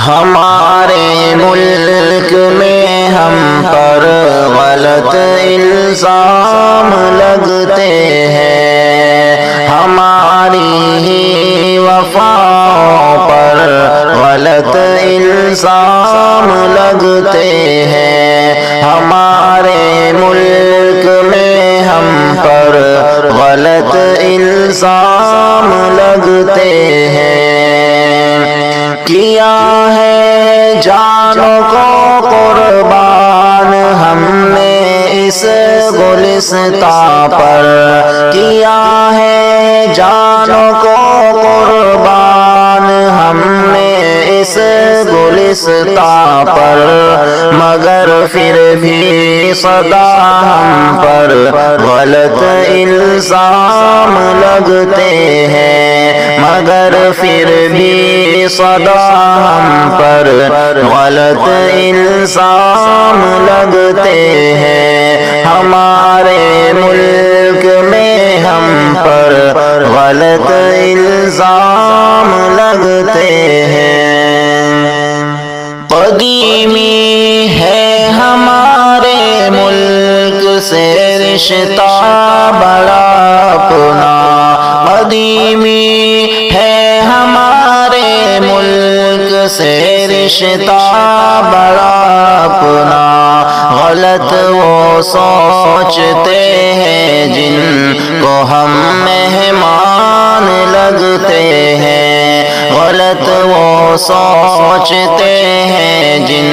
ہمارے ملک میں ہم پر غلط الزام لگتے ہیں، ہماری ہی وفاؤں پر غلط الزام لگتے ہیں، ہمارے ملک میں ہم پر غلط الزام لگتے ہیں۔ کیا ہے جانوں کو قربان ہم نے اس گلستاں پر، کیا ہے جانوں کو قربان ہم نے اس گلستاں پر، مگر پھر بھی صدا ہم پر غلط الزام لگتے ہیں، مگر پھر بھی صدا ہم پر غلط الزام لگتے ہیں، ہمارے ملک میں ہم پر غلط الزام لگتے ہیں۔ قدیمی ہے ہمارے ملک سے رشتہ بڑا اپنا، قدیمی ہے ہمارے ملک سے رشتہ بڑا اپنا، غلط وہ سوچتے ہیں جن کو ہم مہمان لگتے ہیں، غلط وہ سوچتے ہیں جن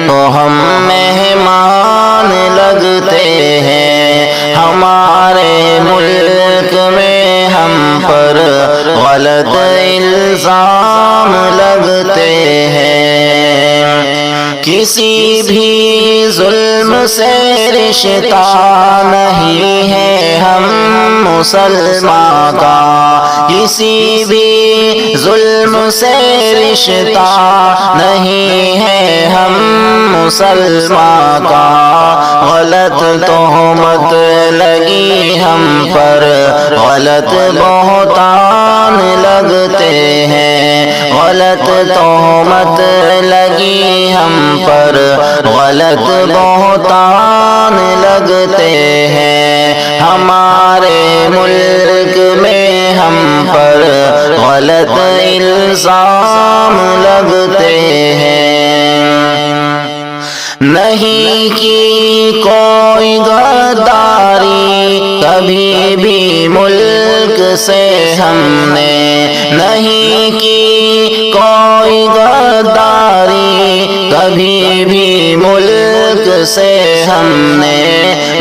کو ہم مہمان لگتے ہیں، ہمارے ملک میں ہم پر غلط الزام لگتے ہیں۔ کسی بھی ظلم سے رشتہ نہیں ہے ہم مسلمان کا، کسی بھی ظلم سے رشتہ نہیں ہے ہم مسلمان کا، غلط تہمت لگی ہم پر غلط بہتان لگتے ہیں، غلط تہمت لگی ہم پر غلط بہتان لگتے ہیں، ہمارے ملک میں ہم پر غلط الزام لگتے ہیں۔ نہیں کی کوئی غداری کبھی بھی ملک سے ہم نے، نہیں کی کوئی غداری کبھی بھی ملک سے ہم نے،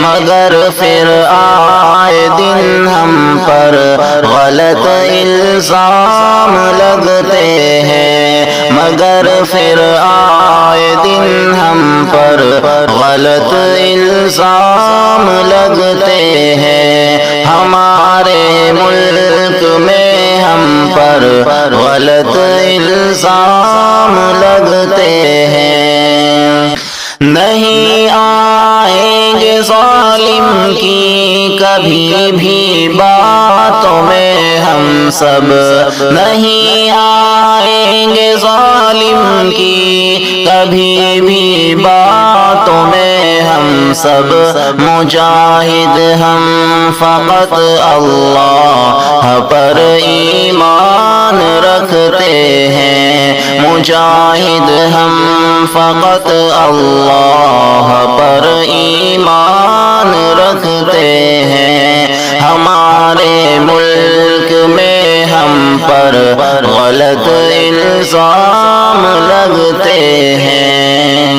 مگر پھر آئے دن ہم پر غلط الزام لگتے ہیں، مگر پھر آئے دن ہم پر غلط الزام لگتے ہیں، ہمارے ملک میں ہم پر غلط الزام لگتے ہیں۔ نہیں آئیں گے ظالم کی کبھی بھی باتوں میں ہم سب، نہیں آئیں گے ظالم کی کبھی بھی باتوں میں ہم سب، مجاہد ہم فقط اللہ پر ایمان رکھتے ہیں، مجاہد ہم فقط اللہ پر ایمان رکھتے ہیں، ہمارے ملک میں ہم پر غلط الزام لگتے ہیں۔